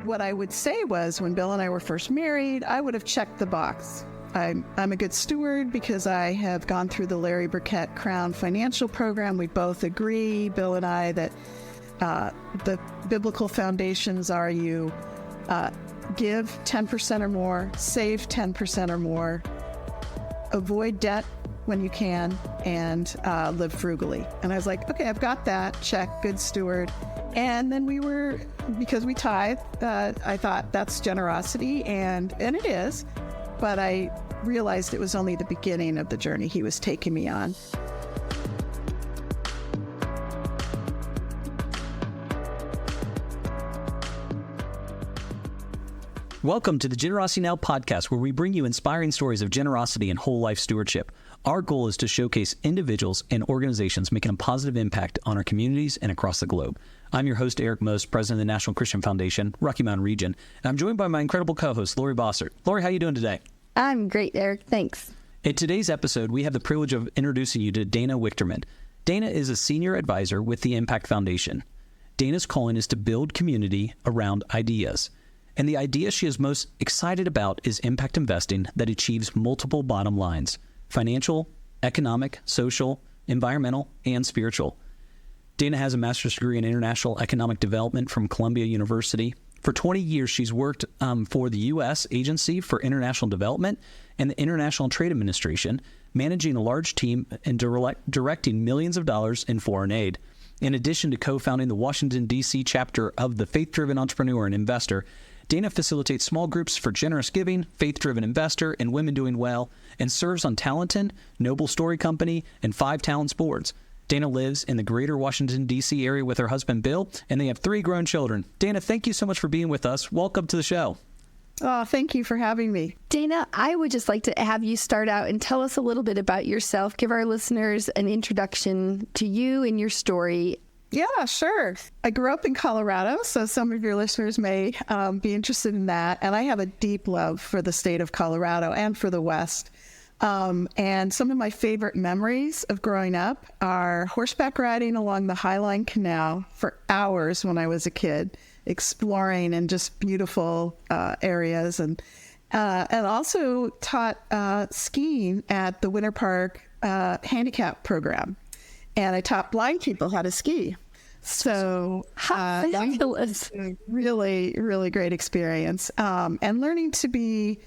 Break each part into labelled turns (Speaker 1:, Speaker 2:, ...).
Speaker 1: what I would say was when Bill and I were first married, I would have checked the box. I'm a good steward because I have gone through the Larry Burkett Crown Financial Program. We both agree, Bill and I, that the biblical foundations are you give 10% or more, save 10% or more, avoid debt when you can, and live frugally. And I was like, okay, I've got that. Check, good steward. And then because we tithe, I thought that's generosity, and it is. But I realized it was only the beginning of the journey he was taking me on.
Speaker 2: Welcome to the Generosity Now podcast, where we bring you inspiring stories of generosity and whole life stewardship. Our goal is to showcase individuals and organizations making a positive impact on our communities and across the globe. I'm your host, Eric Most, president of the National Christian Foundation, Rocky Mountain Region, and I'm joined by my incredible co-host, Laurie Bossert. Laurie, how are you doing today?
Speaker 3: I'm great, Eric. Thanks.
Speaker 2: In today's episode, we have the privilege of introducing you to Dana Wichterman. Dana is a senior advisor with the Impact Foundation. Dana's calling is to build community around ideas. And the idea she is most excited about is impact investing that achieves multiple bottom lines: financial, economic, social, environmental, and spiritual. Dana has a master's degree in international economic development from Columbia University. For 20 years, she's worked for the U.S. Agency for International Development and the International Trade Administration, managing a large team and directing millions of dollars in foreign aid. In addition to co-founding the Washington, D.C. chapter of the Faith-Driven Entrepreneur and Investor, Dana facilitates small groups for generous giving, faith-driven investor, and women doing well, and serves on Talented, Noble Story Company, and 5 Talents boards. Dana lives in the greater Washington, D.C. area with her husband, Bill, and they have 3 grown children. Dana, thank you so much for being with us. Welcome to the show.
Speaker 1: Oh, thank you for having me.
Speaker 3: Dana, I would just like to have you start out and tell us a little bit about yourself. Give our listeners an introduction to you and your story.
Speaker 1: Yeah, sure. I grew up in Colorado, so some of your listeners may be interested in that. And I have a deep love for the state of Colorado and for the West. And some of my favorite memories of growing up are horseback riding along the Highline Canal for hours when I was a kid, exploring in just beautiful areas, and also taught skiing at the Winter Park handicap program. And I taught blind people how to ski. So that was a really, really great experience. And learning to be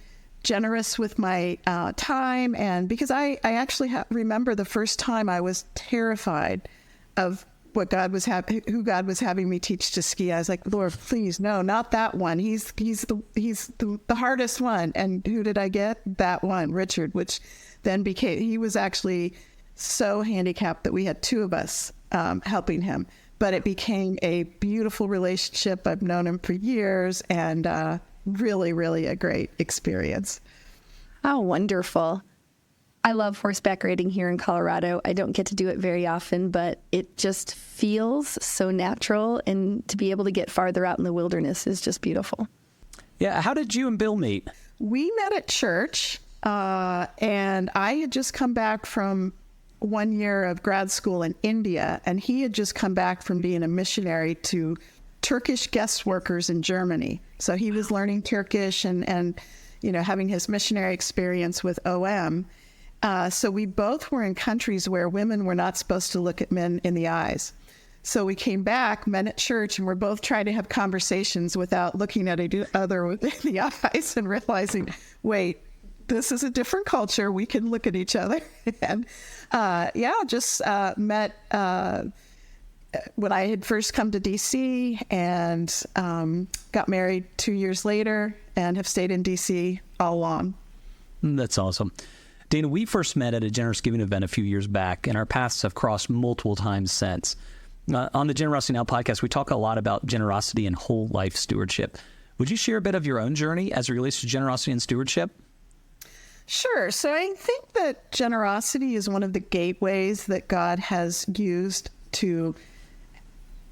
Speaker 1: generous with my time. And because I actually remember the first time I was terrified of what who God was having me teach to ski. I was like, Lord, please, no, not that one. He's the hardest one. And who did I get? That one, Richard, which then he was actually so handicapped that we had 2 of us helping him. But it became a beautiful relationship. I've known him for years, and really, really a great experience.
Speaker 3: How wonderful. I love horseback riding here in Colorado. I don't get to do it very often, but it just feels so natural, and to be able to get farther out in the wilderness is just beautiful.
Speaker 2: Yeah, how did you and Bill meet?
Speaker 1: We met at church, and I had just come back from 1 year of grad school in India, and he had just come back from being a missionary to Turkish guest workers in Germany. So he was learning Turkish and having his missionary experience with OM. So we both were in countries where women were not supposed to look at men in the eyes. So we came back, met at church, and we're both trying to have conversations without looking at each other in the eyes and realizing, wait, this is a different culture. We can look at each other. And just met when I had first come to D.C. and got married 2 years later and have stayed in D.C. all along.
Speaker 2: That's awesome. Dana, we first met at a generous giving event a few years back, and our paths have crossed multiple times since. On the Generosity Now podcast, we talk a lot about generosity and whole life stewardship. Would you share a bit of your own journey as it relates to generosity and stewardship?
Speaker 1: Sure. So I think that generosity is one of the gateways that God has used to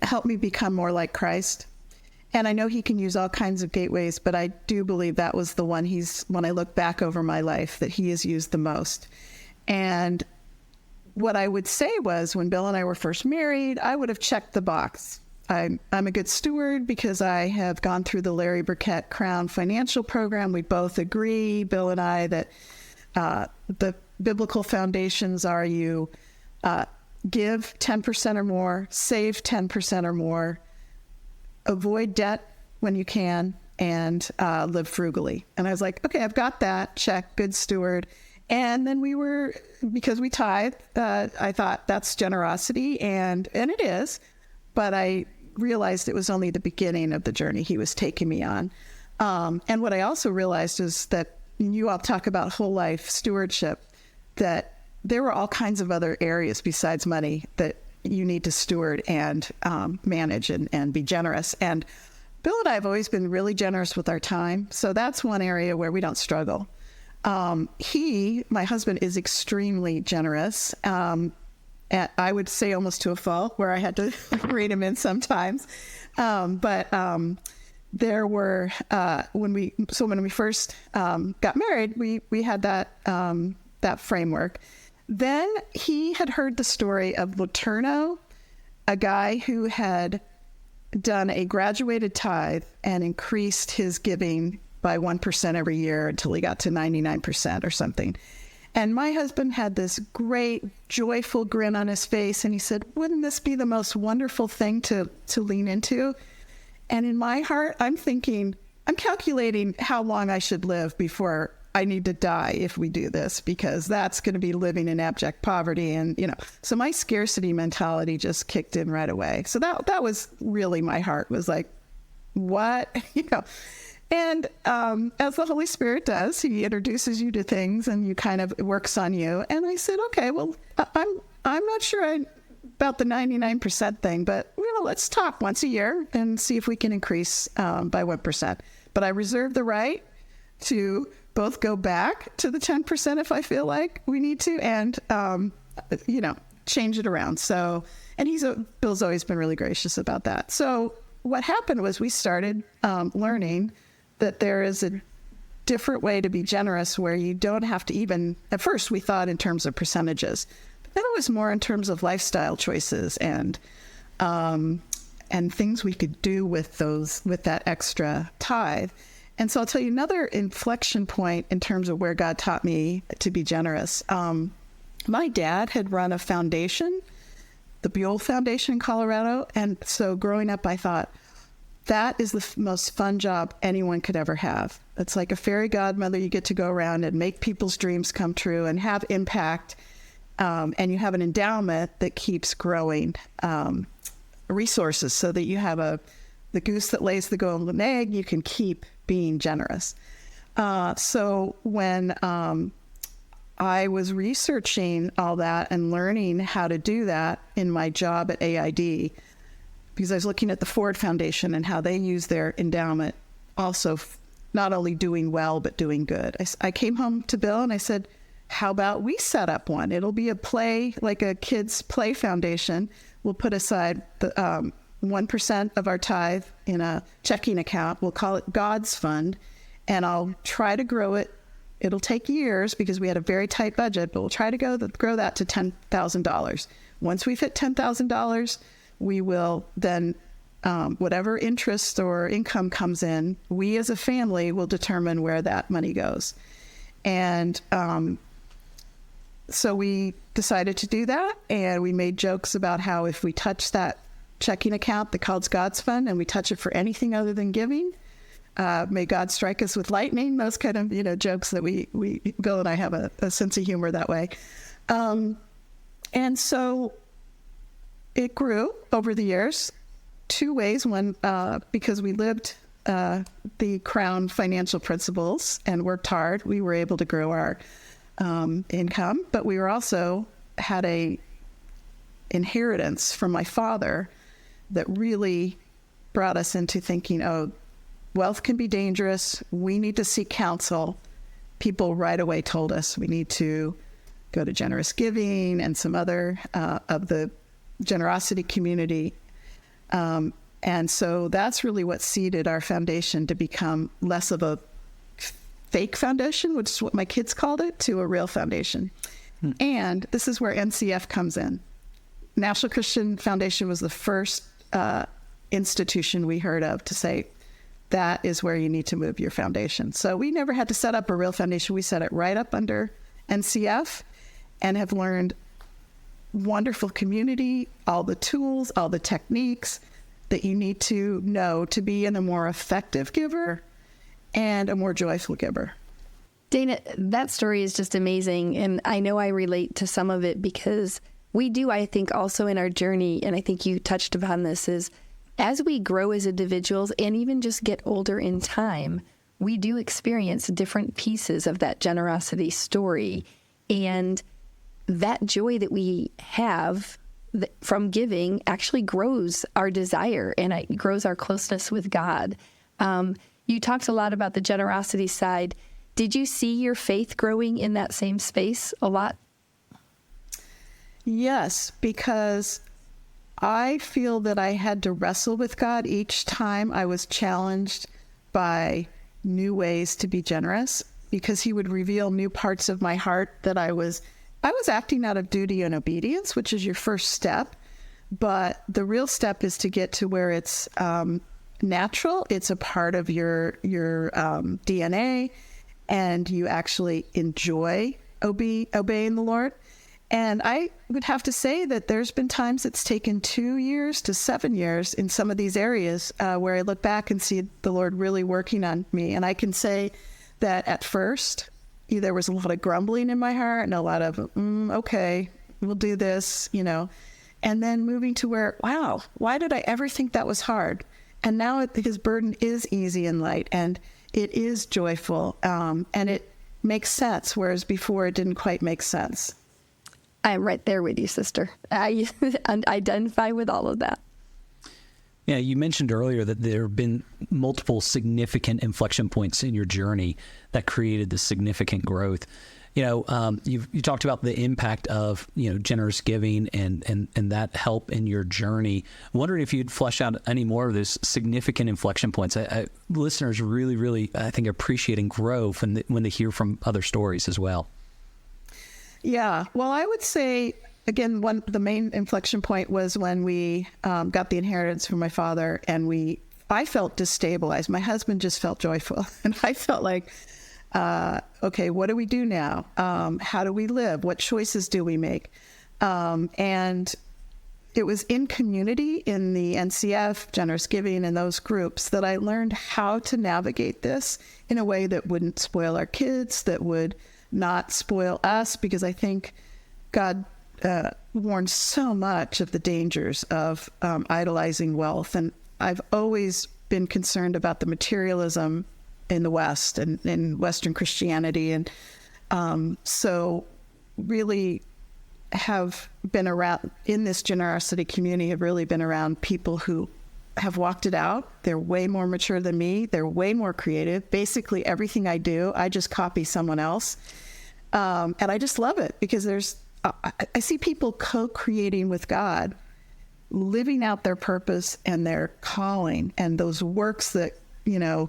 Speaker 1: help me become more like Christ. And I know he can use all kinds of gateways, but I do believe that was the one when I look back over my life, that he has used the most. And what I would say was when Bill and I were first married, I would have checked the box. I'm a good steward because I have gone through the Larry Burkett Crown Financial Program. We both agree, Bill and I, that the biblical foundations are you give 10% or more, save 10% or more, avoid debt when you can, and live frugally. And I was like, okay, I've got that. Check, good steward. And then because we tithe, I thought that's generosity, and it is. But I realized it was only the beginning of the journey he was taking me on. And what I also realized is that you all talk about whole life stewardship, that there were all kinds of other areas besides money that you need to steward and manage and be generous. And Bill and I have always been really generous with our time. So that's one area where we don't struggle. My husband, is extremely generous. I would say almost to a fault, where I had to rein him in sometimes. But there were, when we first got married, we had that framework. Then he had heard the story of Wichterman, a guy who had done a graduated tithe and increased his giving by 1% every year until he got to 99% or something. And my husband had this great, joyful grin on his face, and he said, wouldn't this be the most wonderful thing to lean into? And in my heart, I'm calculating how long I should live before I need to die if we do this, because that's going to be living in abject poverty. And, so my scarcity mentality just kicked in right away. So that was really my heart, was like, what? And as the Holy Spirit does, he introduces you to things and you kind of works on you. And I said, okay, well, I'm not sure about the 99% thing, but let's talk once a year and see if we can increase by 1%. But I reserve the right to both go back to the 10% if I feel like we need to, and change it around. So, and Bill's always been really gracious about that. So what happened was we started learning that there is a different way to be generous, where you don't have to even, at first we thought in terms of percentages, but then it was more in terms of lifestyle choices and things we could do with that extra tithe. And so I'll tell you another inflection point in terms of where God taught me to be generous. My dad had run a foundation, the Buell Foundation in Colorado. And so growing up, I thought, that is the most fun job anyone could ever have. It's like a fairy godmother. You get to go around and make people's dreams come true and have impact. And you have an endowment that keeps growing resources, so that you have the goose that lays the golden egg. You can keep being generous. So when I was researching all that and learning how to do that in my job at AID, because I was looking at the Ford Foundation and how they use their endowment also not only doing well, but doing good. I came home to Bill and I said, how about we set up one? It'll be a play, like a kids play foundation. We'll put aside the 1% of our tithe in a checking account. We'll call it God's Fund, and I'll try to grow it. It'll take years because we had a very tight budget, but we'll try to grow that to $10,000. Once we've hit $10,000, we will then, whatever interest or income comes in, we as a family will determine where that money goes. And so we decided to do that, and we made jokes about how if we touch that checking account that calls God's Fund and we touch it for anything other than giving, may God strike us with lightning, those kind of jokes that we Bill and I have a sense of humor that way. And so it grew over the years two ways. One, because we lived the Crown financial principles and worked hard, we were able to grow our income, but we were also had a inheritance from my father that really brought us into thinking, wealth can be dangerous. We need to seek counsel. People right away told us we need to go to generous giving and some other of the generosity community. And so that's really what seeded our foundation to become less of a fake foundation, which is what my kids called it, to a real foundation. And this is where NCF comes in. National Christian Foundation was the first institution we heard of to say, that is where you need to move your foundation. So we never had to set up a real foundation. We set it right up under NCF and have learned wonderful community, all the tools, all the techniques that you need to know to be a more effective giver and a more joyful giver.
Speaker 3: Dana, that story is just amazing. And I know I relate to some of it because we do, I think, also in our journey, and I think you touched upon this, is as we grow as individuals and even just get older in time, we do experience different pieces of that generosity story. And that joy that we have from giving actually grows our desire and it grows our closeness with God. You talked a lot about the generosity side. Did you see your faith growing in that same space a lot?
Speaker 1: Yes, because I feel that I had to wrestle with God each time I was challenged by new ways to be generous, because he would reveal new parts of my heart that I was acting out of duty and obedience, which is your first step. But the real step is to get to where it's natural. It's a part of your DNA, and you actually enjoy obeying the Lord. And I would have to say that there's been times it's taken 2 years to 7 years in some of these areas where I look back and see the Lord really working on me. And I can say that at first, there was a lot of grumbling in my heart and a lot of, okay, we'll do this, and then moving to where, wow, why did I ever think that was hard? And now his burden is easy and light, and it is joyful, and it makes sense, whereas before it didn't quite make sense.
Speaker 3: I'm right there with you, sister. I identify with all of that.
Speaker 2: Yeah, you mentioned earlier that there have been multiple significant inflection points in your journey that created this significant growth. You talked about the impact of generous giving and that help in your journey. I'm wondering if you'd flesh out any more of those significant inflection points. Listeners really, really, I think, appreciate and grow when they hear from other stories as well.
Speaker 1: Yeah, well, I would say, again, the main inflection point was when we got the inheritance from my father, and I felt destabilized. My husband just felt joyful, and I felt like, okay, what do we do now? How do we live? What choices do we make? And it was in community, in the NCF, Generous Giving, and those groups that I learned how to navigate this in a way that wouldn't spoil our kids, that would not spoil us, because I think God warns so much of the dangers of idolizing wealth. And I've always been concerned about the materialism in the West and in Western Christianity. And so really have been around in this generosity community, have really been around people who have walked it out. They're way more mature than me. They're way more creative. Basically everything I do, I just copy someone else. And I just love it, because I see people co-creating with God, living out their purpose and their calling, and those works that, in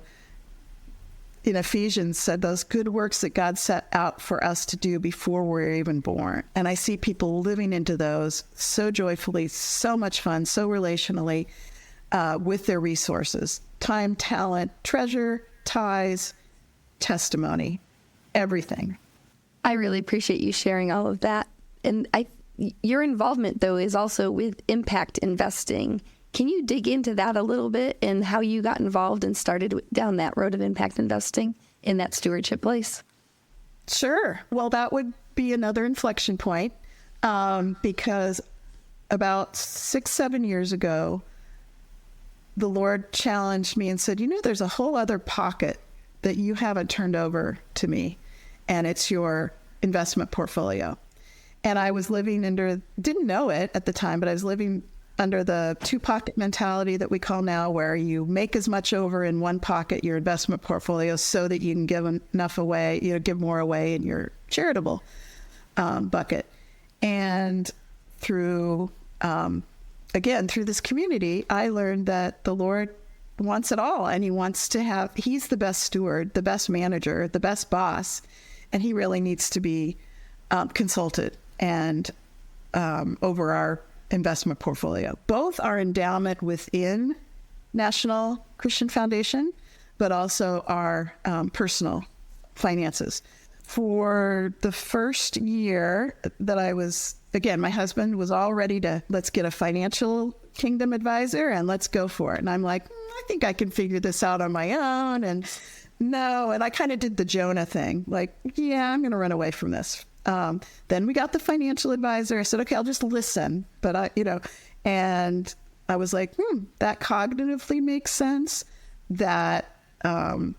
Speaker 1: Ephesians said, those good works that God set out for us to do before we're even born. And I see people living into those so joyfully, so much fun, so relationally, with their resources, time, talent, treasure, ties, testimony, everything.
Speaker 3: I really appreciate you sharing all of that. And your involvement, though, is also with impact investing. Can you dig into that a little bit and how you got involved and started down that road of impact investing in that stewardship place?
Speaker 1: Sure. Well, that would be another inflection point, because about 6-7 years ago, the Lord challenged me and said, there's a whole other pocket that you haven't turned over to me, and it's your investment portfolio. And I was living didn't know it at the time, but I was living under the two-pocket mentality that we call now, where you make as much over in one pocket, your investment portfolio, so that you can give enough away, give more away in your charitable bucket. And through this community, I learned that the Lord wants it all, and he's the best steward, the best manager, the best boss, and he really needs to be consulted and over our investment portfolio. Both our endowment within National Christian Foundation, but also our personal finances. For the first year that I was, again, my husband was all ready to, let's get a financial kingdom advisor and let's go for it. And I'm like, I think I can figure this out on my own. And no, and I kind of did the Jonah thing. Like, yeah, I'm going to run away from this. Then we got the financial advisor. I said, okay, I'll just listen. But and I was like, that cognitively makes sense. That, and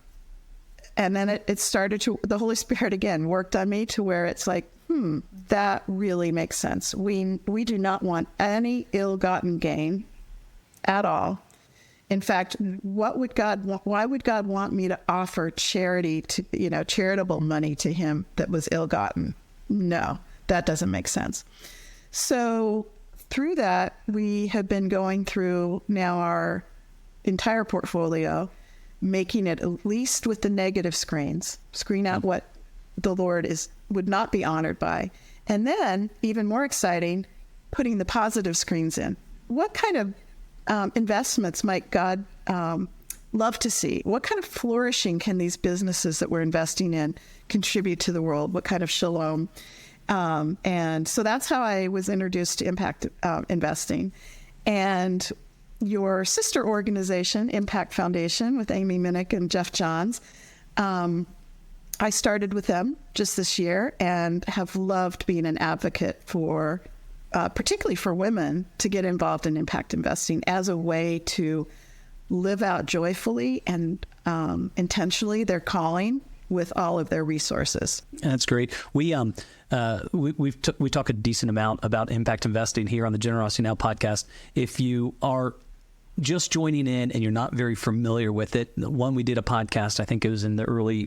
Speaker 1: then it started to, the Holy Spirit again worked on me to where it's like, that really makes sense. We do not want any ill-gotten gain at all. In fact, why would God want me to offer charity to, charitable money to him that was ill-gotten? No, that doesn't make sense. So through that, we have been going through now our entire portfolio, making it at least with the negative screen out what the Lord would not be honored by. And then, even more exciting, putting the positive screens in. What kind of investments might God love to see? What kind of flourishing can these businesses that we're investing in contribute to the world? What kind of shalom? And so that's how I was introduced to impact investing. And your sister organization, Impact Foundation, with Amy Minnick and Jeff Johns, I started with them just this year and have loved being an advocate for, particularly for women, to get involved in impact investing as a way to live out joyfully and intentionally their calling with all of their resources.
Speaker 2: That's great. We talk a decent amount about impact investing here on the Generosity Now podcast. If you are just joining in and you're not very familiar with it, one, we did a podcast, I think it was in the early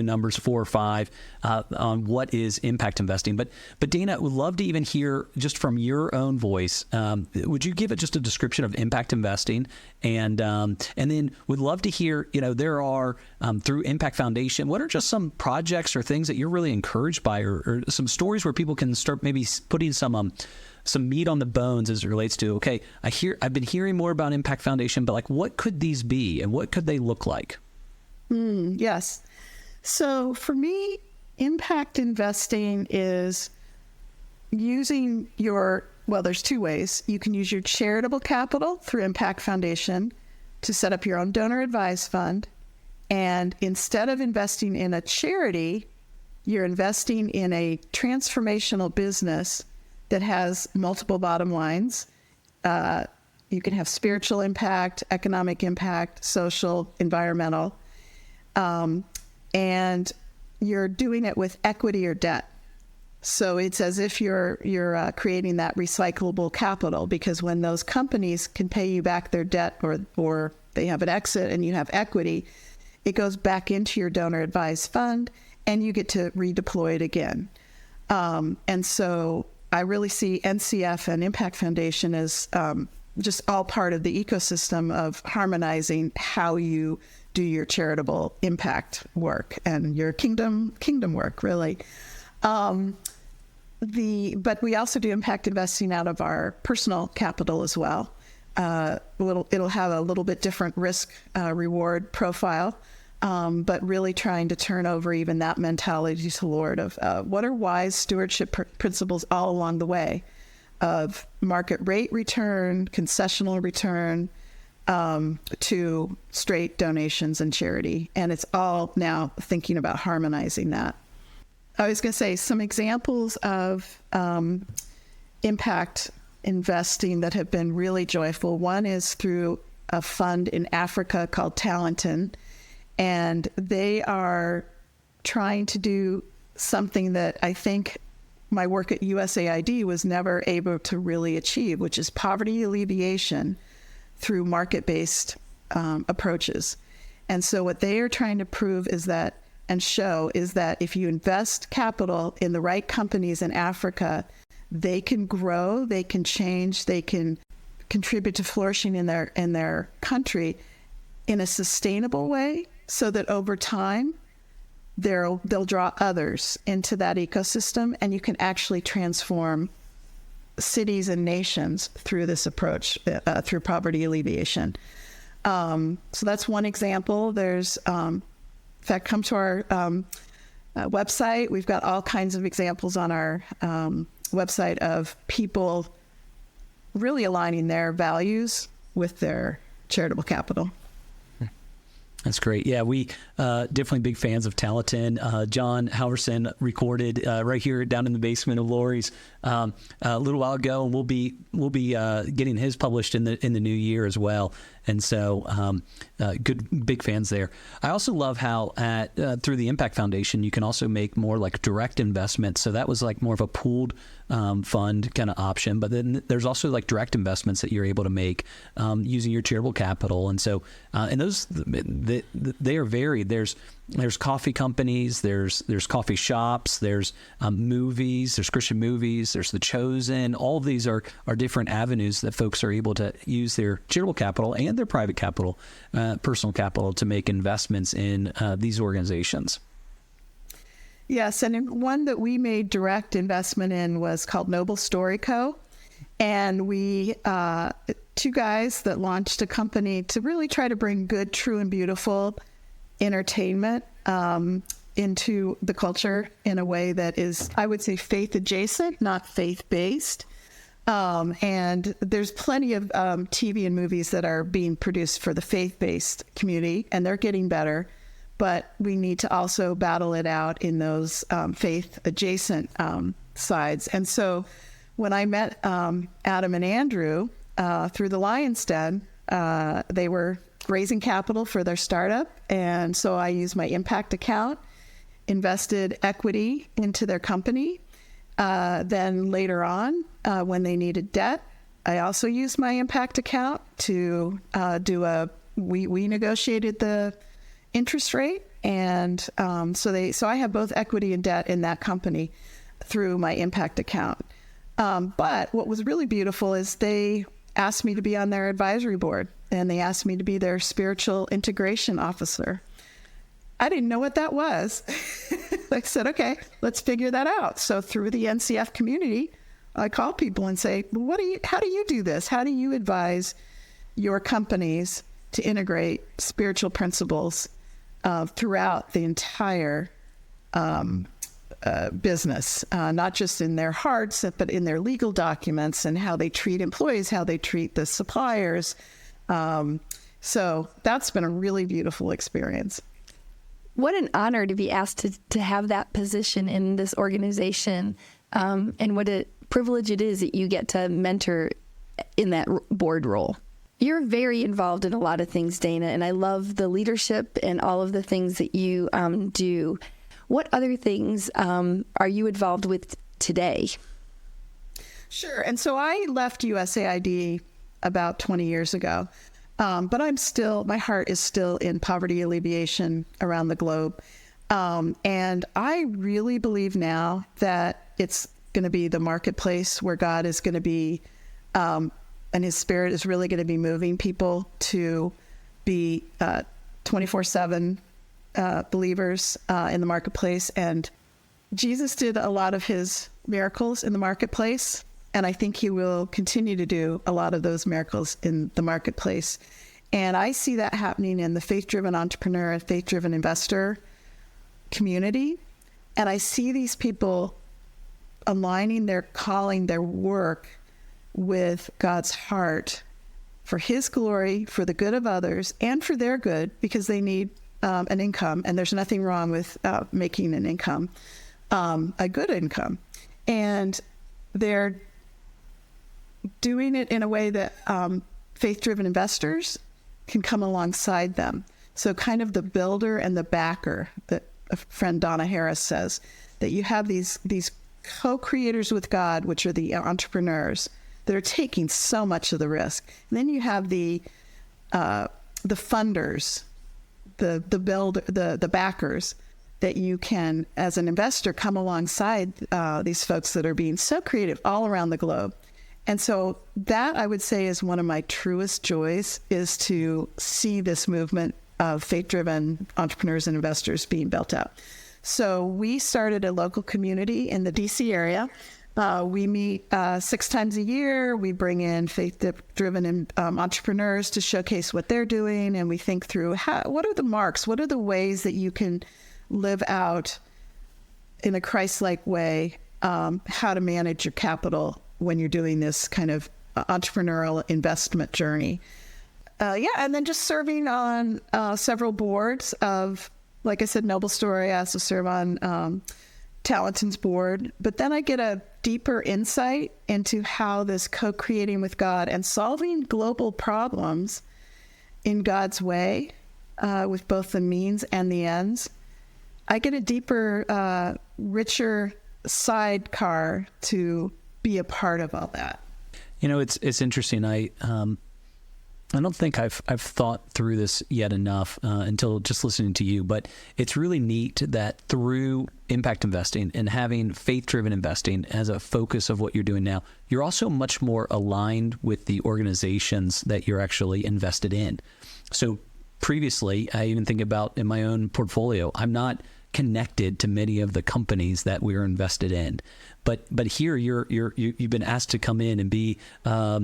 Speaker 2: numbers, 4 or 5, on what is impact investing. But Dana, would love to even hear just from your own voice. Would you give it just a description of impact investing? And then would love to hear, there are, through Impact Foundation, what are just some projects or things that you're really encouraged by, or some stories where people can start maybe putting some meat on the bones as it relates to, okay, I've been hearing more about Impact Foundation, but like, what could these be and what could they look like?
Speaker 1: Yes. So for me, impact investing is using there's 2 ways. You can use your charitable capital through Impact Foundation to set up your own donor advised fund. And instead of investing in a charity, you're investing in a transformational business that has multiple bottom lines. You can have spiritual impact, economic impact, social, environmental. And you're doing it with equity or debt. So it's as if you're creating that recyclable capital, because when those companies can pay you back their debt or they have an exit and you have equity, it goes back into your donor advised fund and you get to redeploy it again. And so I really see NCF and Impact Foundation as just all part of the ecosystem of harmonizing how you do your charitable impact work and your kingdom work, really. But we also do impact investing out of our personal capital as well. It'll have a little bit different risk reward profile, but really trying to turn over even that mentality to the Lord of what are wise stewardship principles all along the way of market rate return, concessional return, to straight donations and charity. And it's all now thinking about harmonizing that. I was going to say some examples of impact investing that have been really joyful. One is through a fund in Africa called Talenton, and they are trying to do something that I think my work at USAID was never able to really achieve, which is poverty alleviation through market-based approaches. And so what they are trying to prove is that, and show, is that if you invest capital in the right companies in Africa, they can grow, they can change, they can contribute to flourishing in their country in a sustainable way, so that over time they'll draw others into that ecosystem, and you can actually transform cities and nations through this approach, through poverty alleviation. So that's one example. There's, in fact, come to our website. We've got all kinds of examples on our website of people really aligning their values with their charitable capital.
Speaker 2: That's great. Yeah, we definitely big fans of Talenton. John Halverson recorded right here down in the basement of Laurie's a little while ago, and we'll be getting his published in the new year as well. And so, good big fans there. I also love how through the Impact Foundation you can also make more like direct investments. So that was like more of a pooled fund kind of option, but then there's also like direct investments that you're able to make using your charitable capital. And so, and those they are varied. There's coffee companies, there's coffee shops, there's movies, there's Christian movies, there's The Chosen. All of these are different avenues that folks are able to use their charitable capital and their private capital, personal capital, to make investments in these organizations.
Speaker 1: Yes, and one that we made direct investment in was called Noble Story Co. And we, two guys that launched a company to really try to bring good, true, and beautiful entertainment into the culture in a way that is, I would say, faith adjacent, not faith based. And there's plenty of TV and movies that are being produced for the faith based community, and they're getting better. But we need to also battle it out in those faith adjacent sides. And so when I met Adam and Andrew through the Lion's Den, they were raising capital for their startup. And so I used my impact account, invested equity into their company. Then later on, when they needed debt, I also used my impact account to we negotiated the interest rate. And so I have both equity and debt in that company through my impact account. But what was really beautiful is they asked me to be on their advisory board, and they asked me to be their spiritual integration officer. I didn't know what that was. I said, okay, let's figure that out. So through the NCF community, I call people and say, well, how do you do this? How do you advise your companies to integrate spiritual principles throughout the entire business, not just in their hearts, but in their legal documents and how they treat employees, how they treat the suppliers. So that's been a really beautiful experience.
Speaker 3: What an honor to be asked to have that position in this organization, and what a privilege it is that you get to mentor in that board role. You're very involved in a lot of things, Dana, and I love the leadership and all of the things that you do. What other things are you involved with today?
Speaker 1: Sure. And so I left USAID about 20 years ago, but my heart is still in poverty alleviation around the globe. And I really believe now that it's going to be the marketplace where God is going to be, and his spirit is really going to be moving people to be 24/7 believers in the marketplace. And Jesus did a lot of his miracles in the marketplace, and I think he will continue to do a lot of those miracles in the marketplace. And I see that happening in the faith-driven entrepreneur and faith-driven investor community. And I see these people aligning their calling, their work with God's heart for his glory, for the good of others, and for their good, because they need an income. And there's nothing wrong with making an income, a good income. And they're doing it in a way that faith-driven investors can come alongside them. So kind of the builder and the backer that a friend Donna Harris says, that you have these co-creators with God, which are the entrepreneurs that are taking so much of the risk. And then you have the funders, the backers, that you can, as an investor, come alongside these folks that are being so creative all around the globe. And so that, I would say, is one of my truest joys, is to see this movement of faith-driven entrepreneurs and investors being built out. So we started a local community in the DC area We meet 6 times a year. We bring in faith-driven entrepreneurs to showcase what they're doing, and we think through what are the marks, what are the ways that you can live out in a Christ-like way, how to manage your capital when you're doing this kind of entrepreneurial investment journey. And then just serving on several boards of, like I said, Noble Story. I also serve on Talenton's board. But then I get a deeper insight into how this co-creating with God and solving global problems in God's way, with both the means and the ends, I get a deeper, richer sidecar to be a part of all that.
Speaker 2: You know, it's interesting. I don't think I've thought through this yet enough until just listening to you, but it's really neat that through impact investing and having faith-driven investing as a focus of what you're doing now, you're also much more aligned with the organizations that you're actually invested in. So previously, I even think about in my own portfolio, I'm not connected to many of the companies that we're invested in, but here you've been asked to come in and be to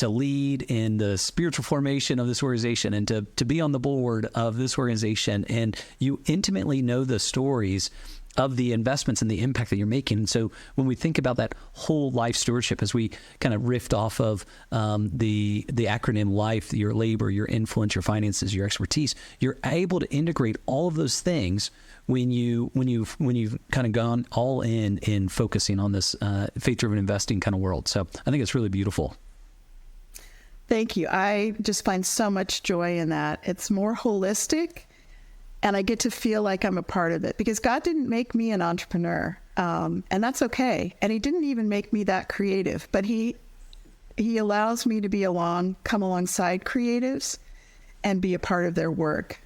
Speaker 2: lead in the spiritual formation of this organization and to be on the board of this organization, and you intimately know the stories of the investments and the impact that you're making. And so when we think about that whole life stewardship, as we kind of riffed off of the acronym LIFE, your labor, your influence, your finances, your expertise, you're able to integrate all of those things when you've kind of gone all in focusing on this faith-driven investing kind of world. So I think it's really beautiful.
Speaker 1: Thank you. I just find so much joy in that. It's more holistic, and I get to feel like I'm a part of it, because God didn't make me an entrepreneur, and that's okay. And he didn't even make me that creative, but he allows me to come alongside creatives and be a part of their work.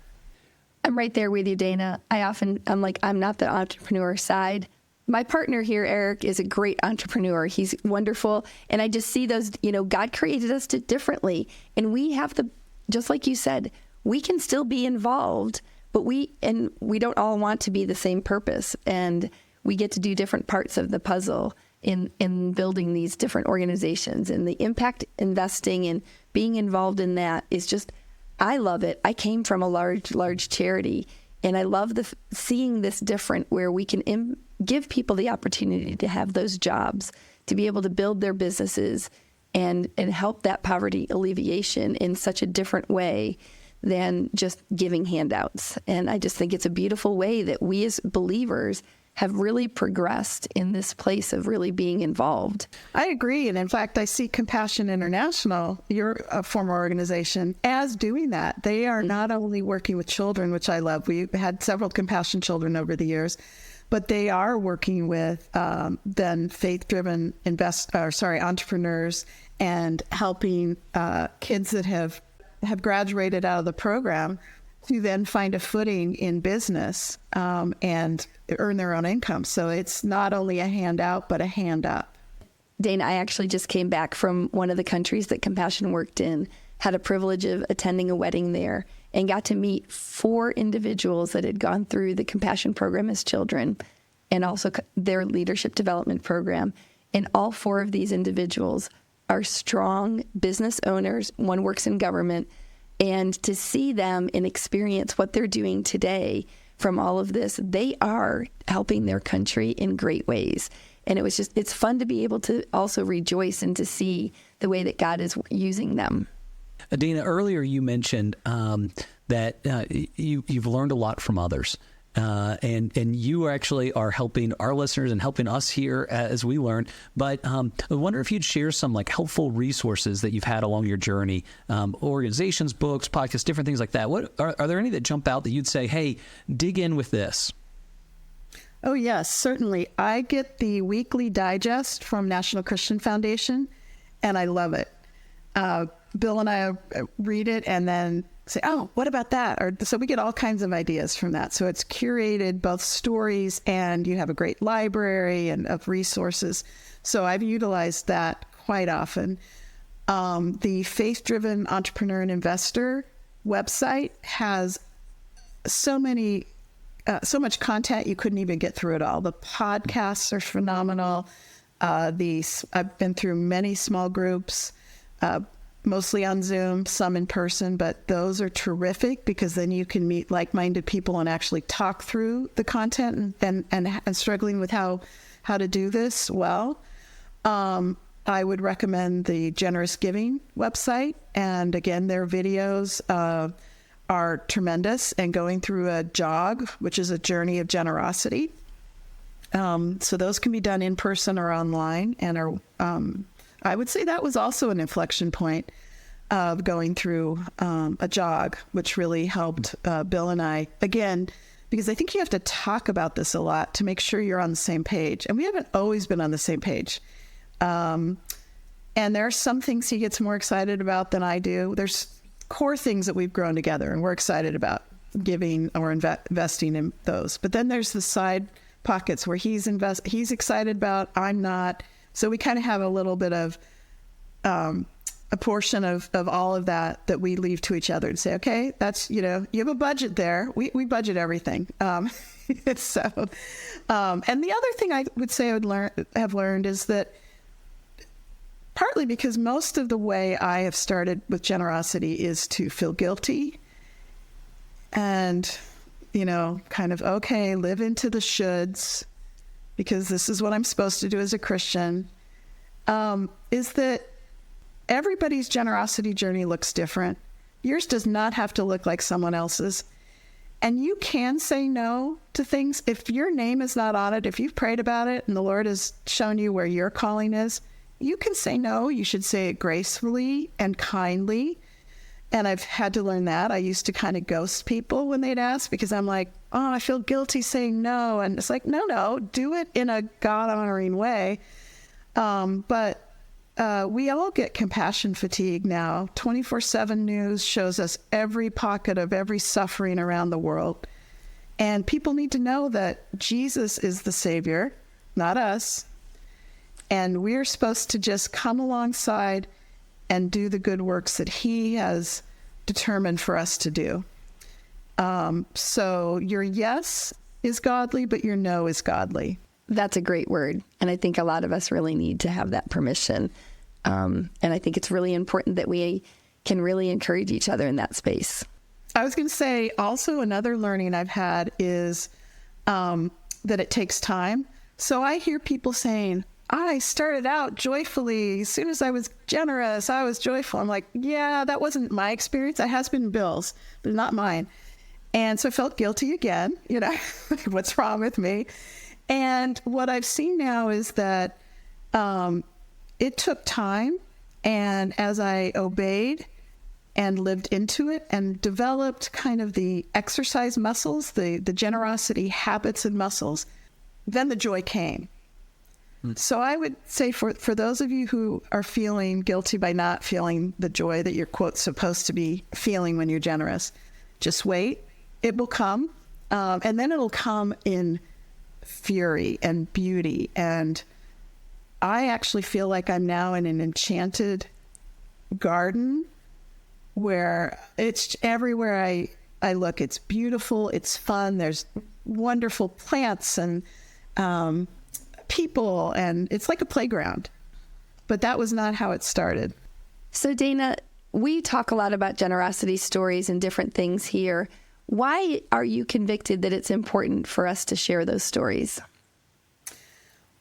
Speaker 3: I'm right there with you, Dana. I'm like, I'm not the entrepreneur side. My partner here, Eric, is a great entrepreneur. He's wonderful. And I just see those, God created us differently. And we have just like you said, we can still be involved, but we don't all want to be the same purpose. And we get to do different parts of the puzzle in building these different organizations. And the impact investing and being involved in that is just, I love it. I came from a large charity, and I love seeing this different, where we can give people the opportunity to have those jobs, to be able to build their businesses and help that poverty alleviation in such a different way than just giving handouts. And I just think it's a beautiful way that we as believers have really progressed in this place of really being involved.
Speaker 1: I agree. And in fact, I see Compassion International, your former organization, as doing that. They are not only working with children, which I love. We've had several Compassion children over the years, but they are working with then faith-driven entrepreneurs and helping kids that have graduated out of the program to then find a footing in business and earn their own income. So it's not only a handout, but a hand up.
Speaker 3: Dana, I actually just came back from one of the countries that Compassion worked in, had a privilege of attending a wedding there, and got to meet 4 individuals that had gone through the Compassion program as children, and also their leadership development program. And all 4 of these individuals are strong business owners. One works in government. And to see them and experience what they're doing today from all of this, they are helping their country in great ways. And it's fun to be able to also rejoice and to see the way that God is using them.
Speaker 2: Dana, earlier you mentioned that you've learned a lot from others. And you actually are helping our listeners and helping us here as we learn. But I wonder if you'd share some helpful resources that you've had along your journey, organizations, books, podcasts, different things like that. What are there any that jump out that you'd say, hey, dig in with this?
Speaker 1: Oh, yes, certainly. I get the weekly digest from National Christian Foundation, and I love it. Bill and I read it and then say, oh, what about that? So we get all kinds of ideas from that. So it's curated both stories, and you have a great library and of resources. So I've utilized that quite often. The Faith-Driven Entrepreneur and Investor website has so many so much content, you couldn't even get through it all. The podcasts are phenomenal. I've been through many small groups, mostly on Zoom, some in person, but those are terrific because then you can meet like-minded people and actually talk through the content and struggling with how to do this well. I would recommend the Generous Giving website. And again, their videos are tremendous, and going through a jog, which is a journey of generosity. So those can be done in person or online, and I would say that was also an inflection point of going through a jog, which really helped Bill and I, again, because I think you have to talk about this a lot to make sure you're on the same page. And we haven't always been on the same page. And there are some things he gets more excited about than I do. There's core things that we've grown together and we're excited about giving or investing in those. But then there's the side pockets where he's excited about, I'm not. So we kind of have a little bit of a portion of all of that we leave to each other and say, okay, that's, you have a budget there. We budget everything. And the other thing I would say have learned is that partly because most of the way I have started with generosity is to feel guilty and, kind of, okay, live into the shoulds because this is what I'm supposed to do as a Christian, is that everybody's generosity journey looks different. Yours does not have to look like someone else's. And you can say no to things. If your name is not on it, if you've prayed about it and the Lord has shown you where your calling is, you can say no. You should say it gracefully and kindly. And I've had to learn that. I used to kind of ghost people when they'd ask because I'm like, oh, I feel guilty saying no. And it's like, no, do it in a God-honoring way. But we all get compassion fatigue now. 24/7 news shows us every pocket of every suffering around the world. And people need to know that Jesus is the Savior, not us. And we're supposed to just come alongside and do the good works that he has determined for us to do. So your yes is godly, but your no is godly.
Speaker 3: That's a great word. And I think a lot of us really need to have that permission. And I think it's really important that we can really encourage each other in that space.
Speaker 1: I was going to say also another learning I've had is that it takes time. So I hear people saying, I started out joyfully. As soon as I was generous, I was joyful. I'm like, yeah, that wasn't my experience. It has been Bill's, but not mine. And so I felt guilty again, what's wrong with me? And what I've seen now is that it took time. And as I obeyed and lived into it and developed kind of the exercise muscles, the generosity habits and muscles, then the joy came. So I would say for those of you who are feeling guilty by not feeling the joy that you're, quote, supposed to be feeling when you're generous, just wait. It will come. And then it'll come in fury and beauty. And I actually feel like I'm now in an enchanted garden where it's everywhere I look. It's beautiful. It's fun. There's wonderful plants and people, and it's like a playground. But that was not how it started.
Speaker 3: So Dana, we talk a lot about generosity stories and different things here. Why are you convicted that it's important for us to share those stories?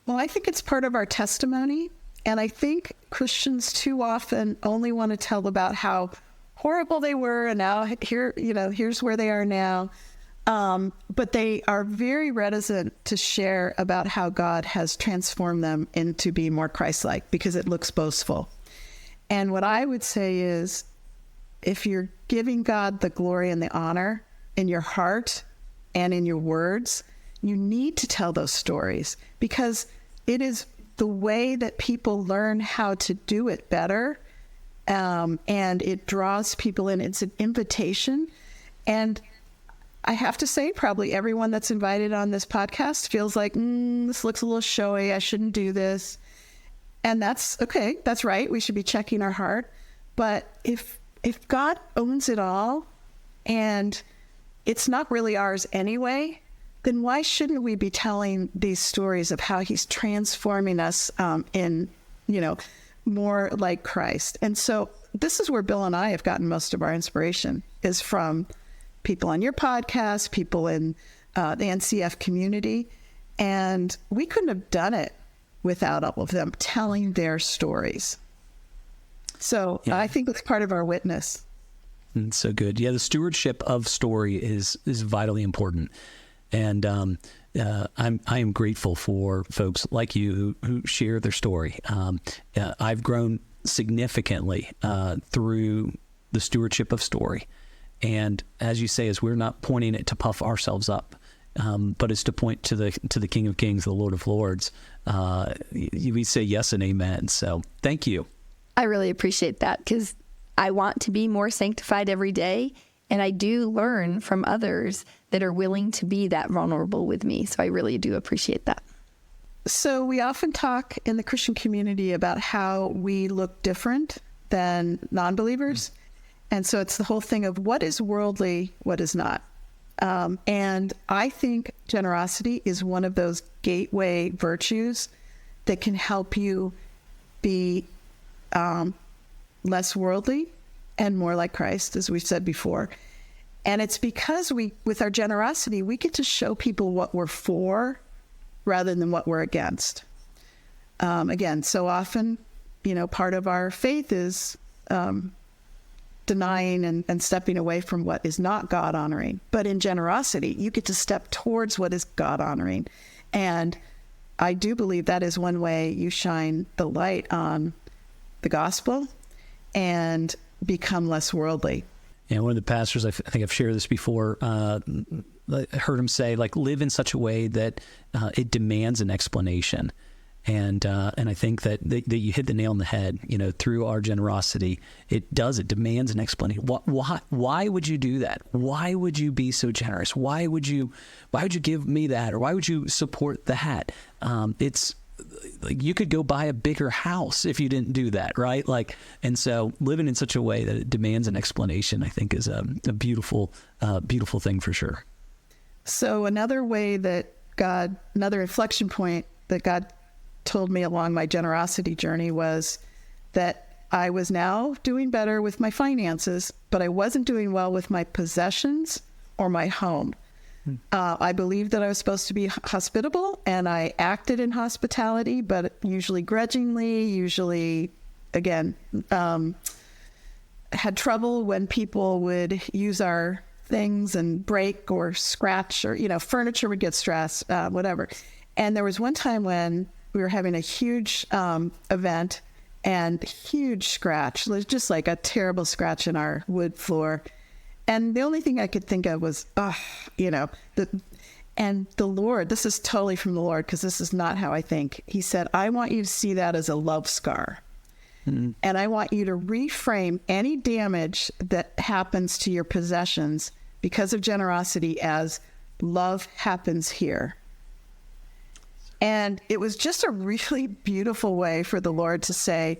Speaker 1: Well, I think it's part of our testimony. And I think Christians too often only want to tell about how horrible they were and now here's where they are now. But they are very reticent to share about how God has transformed them into being more Christ-like because it looks boastful. And what I would say is, if you're giving God the glory and the honor in your heart and in your words, you need to tell those stories because it is the way that people learn how to do it better. And it draws people in. It's an invitation. And I have to say, probably everyone that's invited on this podcast feels like, this looks a little showy. I shouldn't do this. And that's okay. That's right. We should be checking our heart. But if God owns it all and it's not really ours anyway, then why shouldn't we be telling these stories of how he's transforming us in, more like Christ? And so this is where Bill and I have gotten most of our inspiration, is from people on your podcast, people in the NCF community. And we couldn't have done it without all of them telling their stories. So I think it's part of our witness.
Speaker 2: It's so good. Yeah, the stewardship of story is vitally important. And I am grateful for folks like you who share their story. I've grown significantly through the stewardship of story. And as you say, is we're not pointing it to puff ourselves up, but it's to point to the King of Kings, the Lord of Lords. We say yes and amen. So thank you.
Speaker 3: I really appreciate that, because I want to be more sanctified every day. And I do learn from others that are willing to be that vulnerable with me. So I really do appreciate that.
Speaker 1: So we often talk in the Christian community about how we look different than non-believers. And so it's the whole thing of what is worldly, what is not. And I think generosity is one of those gateway virtues that can help you be less worldly and more like Christ, as we've said before. And it's because with our generosity, we get to show people what we're for rather than what we're against. Again, so often, part of our faith is denying and stepping away from what is not God-honoring. But in generosity, you get to step towards what is God-honoring. And I do believe that is one way you shine the light on the gospel and become less worldly.
Speaker 2: Yeah, one of the pastors, I think I've shared this before, I heard him say, live in such a way that it demands an explanation. And I think that you hit the nail on the head, through our generosity. It demands an explanation. Why would you do that? Why would you be so generous? Why would you give me that? Or why would you support that? It's you could go buy a bigger house if you didn't do that, right? And so living in such a way that it demands an explanation, I think, is a beautiful thing for sure.
Speaker 1: So another inflection point that God told me along my generosity journey was that I was now doing better with my finances, but I wasn't doing well with my possessions or my home. I believed that I was supposed to be hospitable, and I acted in hospitality, but usually grudgingly, again, had trouble when people would use our things and break or scratch, or, furniture would get stressed, whatever. And there was one time when we were having a huge event and huge scratch. It was just like a terrible scratch in our wood floor. And the only thing I could think of was, and the Lord, this is totally from the Lord, because this is not how I think. He said, I want you to see that as a love scar. Mm-hmm. And I want you to reframe any damage that happens to your possessions because of generosity as love happens here. And it was just a really beautiful way for the Lord to say,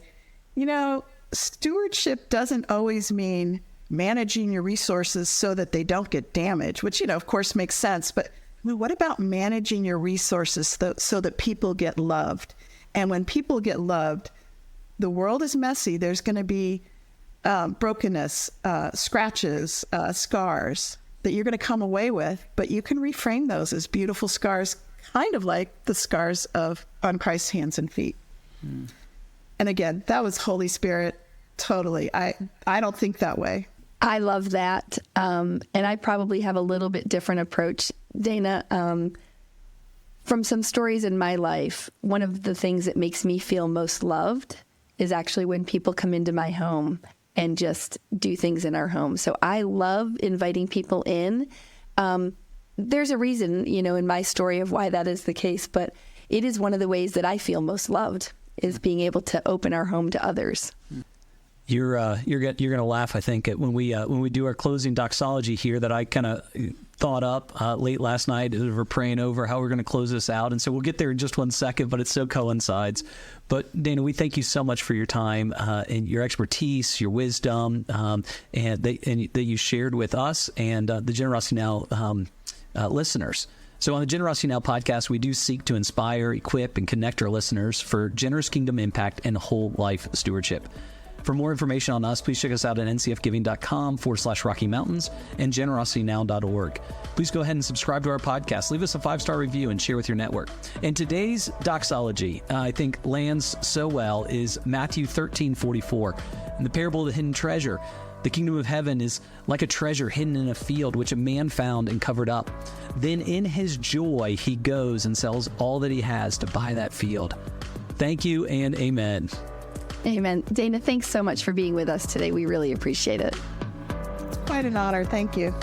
Speaker 1: stewardship doesn't always mean managing your resources so that they don't get damaged, which, of course makes sense. But what about managing your resources so that people get loved? And when people get loved, the world is messy. There's going to be brokenness, scratches, scars that you're going to come away with, but you can reframe those as beautiful scars, kind of like the scars on Christ's hands and feet. Mm. And again, that was Holy Spirit. Totally. I don't think that way.
Speaker 3: I love that. And I probably have a little bit different approach, Dana. From some stories in my life, one of the things that makes me feel most loved is actually when people come into my home and just do things in our home. So I love inviting people in. There's a reason, in my story of why that is the case, but it is one of the ways that I feel most loved, is being able to open our home to others.
Speaker 2: You're gonna laugh, I think, at when we do our closing doxology here that I kind of thought up late last night as we're praying over how we're going to close this out, and so we'll get there in just one second, but it so coincides. But Dana, we thank you so much for your time and your expertise, your wisdom, and that you shared with us and the Generosity Now listeners. So on the Generosity Now podcast, we do seek to inspire, equip, and connect our listeners for generous kingdom impact and whole life stewardship. For more information on us, please check us out at ncfgiving.com/Rocky Mountains and generositynow.org. Please go ahead and subscribe to our podcast. Leave us a 5-star review and share with your network. And today's doxology, I think lands so well, is Matthew 13:44. In the parable of the hidden treasure, the kingdom of heaven is like a treasure hidden in a field, which a man found and covered up. Then in his joy, he goes and sells all that he has to buy that field. Thank you and amen.
Speaker 3: Amen. Dana, thanks so much for being with us today. We really appreciate it.
Speaker 1: Quite an honor. Thank you.